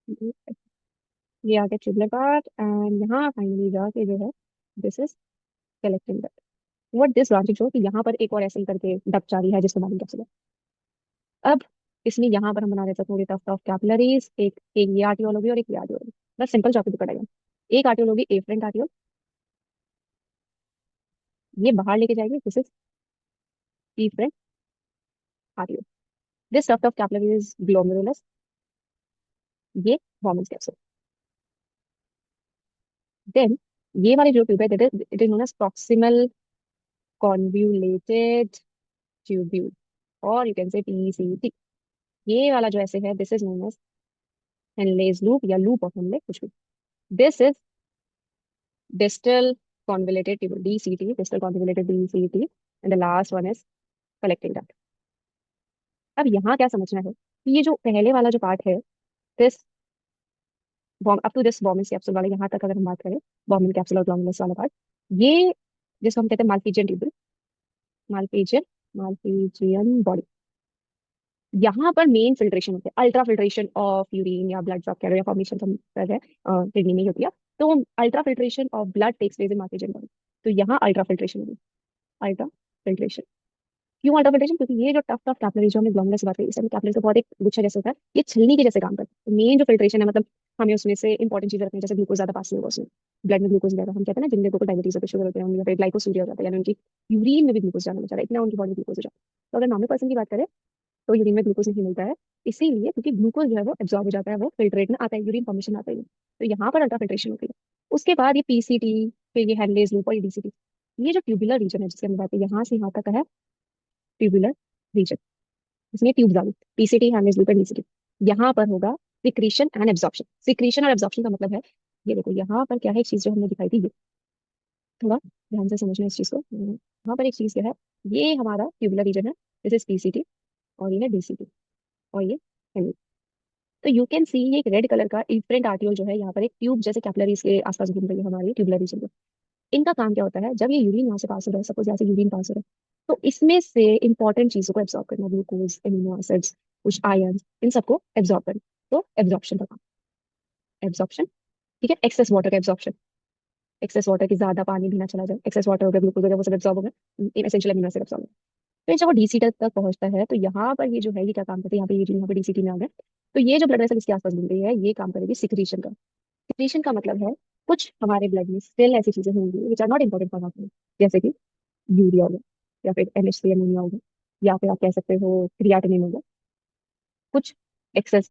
ये आ गया tubular part and यहाँ फाइनली जाके जो है this is collecting duct. What this branching show कि यहाँ पर एक और ऐसे ही करके डक्ट जारी है जिसको मालूम कैप्सुलर। अब इसमें यहाँ पर हम बना रहे थे थोड़ी टफ टफ कैपिलरीज, एक एक ये आर्टियोल होगी और एक ये आर्टियोल होगी। बस सिंपल टॉपिक पड़ेगा। एक आर्टियोल होगी एफरेंट आर्टियोल, ये बाहर लेके जाएगी, this is efferent arteriole. This tough tough capillary is glomerulus, ये वॉमन्स कैप्सूल। देन ये वाली जो ट्यूब है it is known as proximal convoluted tubule, और यू कैन से पीसीटी। ये वाला जो ऐसे है this is known as Henle's loop या लूप ऑफ हेनले, कुछ भी। This is distal convoluted tubule, DCT, distal convoluted DCT, and the last one is collecting duct. अब यहाँ क्या समझना है कि ये जो पहले वाला जो पार्ट है this up to this Bowman capsule वाला, यहाँ तक अगर हम बात करें बॉमिन कैप्सूल और ग्लोमेरुलस वाला पार्ट, ये जिसको हम कहते हैं Malpighian tubule, Malpighian Malpighian body, यहाँ पर मेन फिल्ट्रेशन होते हैं, अल्ट्रा फिल्ट्रेशन ऑफ यूरिन या ब्लड ड्रॉप कह रहे हैं, फॉर्मेशन हम कर रहे हैं किडनी में ही होती है। तो ultra filtration of blood takes place in Malpighian body. तो यहाँ अल्ट्रा फिल्ट्रेशन होगी, अल्ट्रा फिल्ट्रेशन। क्यों अल्ट्रा फिल्ट्रेशन? क्योंकि ये जो टफ टफ कैपिलरी जो हमने ग्लोमेरुलस बात करी, इसमें कैपिलरी का बहुत एक गुच्छा जैसे होता है, ये छलनी के जैसे काम करता है। तो मेन जो फिल्ट्रेशन है, मतलब हमें उसमें से इंपॉर्टेंट चीजें रखनी है, जैसे ग्लूकोज ज्यादा पास नहीं होगा उसमें, ब्लड में ग्लूकोज ज्यादा, हम कहते हैं ना जिन लोगों को डायबिटीज होता है, शुगर होता है या फिर ग्लाइकोसूरिया हो जाता है, यानी उनकी यूरिन में भी ग्लूकोज जाना बेचारा, इतना उनकी बॉडी ग्लूकोज हो जाता है। तो अगर नॉर्मल पर्सन की बात करें तो यूरिन में ग्लूकोज नहीं मिलता है, इसीलिए क्योंकि ग्लूकोज जो है वो एब्जॉर्ब हो जाता है, वो फिल्ट्रेट में आता है, यूरिन फॉर्मेशन आता है। तो यहाँ पर अल्ट्रा फिल्ट्रेशन होती है। उसके बाद ये पीसीटी, फिर ये हेनलेज लूप और ये डीसीटी। ये जो ट्यूबुलर रीजन है जिसके हम बात करें, यहाँ से यहाँ तक है ट्यूबुलर रीजन, इसमें ट्यूब्स आ गई, पीसीटी हेनलेज लूप और डीसीटी। यहाँ पर होगा सिक्रीशन एंड एब्जॉर्प्शन। सिक्रीशन और एब्जॉर्प्शन का मतलब है, ये देखो यहाँ पर क्या है, एक चीज जो हमने दिखाई थी, ये थोड़ा ध्यान से समझना इस चीज को। यहाँ पर एक चीज क्या है, ये हमारा ट्यूबुलर रीजन है, दिस इज पीसीटी, और ये है डीसीटी, और ये हेनलेज। तो यू कैन सी ये एक रेड कलर का इफरेंट आर्टियोल जो है, यहाँ पर एक ट्यूब जैसे कैपिलरीज के आसपास घूम रही है हमारी ट्यूबुलर रीजन में। इनका काम क्या होता है, जब ये यूरिन यहाँ से पास हो रहा है, सपोज यहाँ से यूरिन पास हो रहा है, तो इसमें से इंपॉर्टेंट चीजों को एब्जॉर्ब करना, ग्लूकोज, एमिनो एसिड्स, कुछ आयन, इन सबको एब्जॉर्ब करना। तो एब्जॉर्प्शन का काम, एब्जॉर्प्शन, ठीक है। एक्सेस वाटर का एब्जॉर्प्शन, एक्सेस वाटर की ज्यादा पानी भी ना चला जाए, एक्सेस वाटर हो गया, ग्लूकोज हो गया, वो सब एब्जॉर्ब हो गया, एसेंशियल अमीनो एसिड एब्जॉर्ब। फिर जब वो डीसी तक पहुंचता है तो यहाँ पर ये जो है ये क्या काम करता है, यहाँ पे ये यहाँ पे डीसीटी में आ गया। तो ये जो ब्लड वेसल इसके आसपास घूम रही है, ये काम करेगी सिक्रीशन का। सिक्रीशन का मतलब है कुछ हमारे ब्लड में स्टिल ऐसी चीजें होंगी which are not important for our, जैसे कि यूरिया हो गया, या फिर एमएचसी अमोनिया हो गया, या फिर आप कह सकते हो क्रियाटिनिन हो गया, कुछ एक्सेस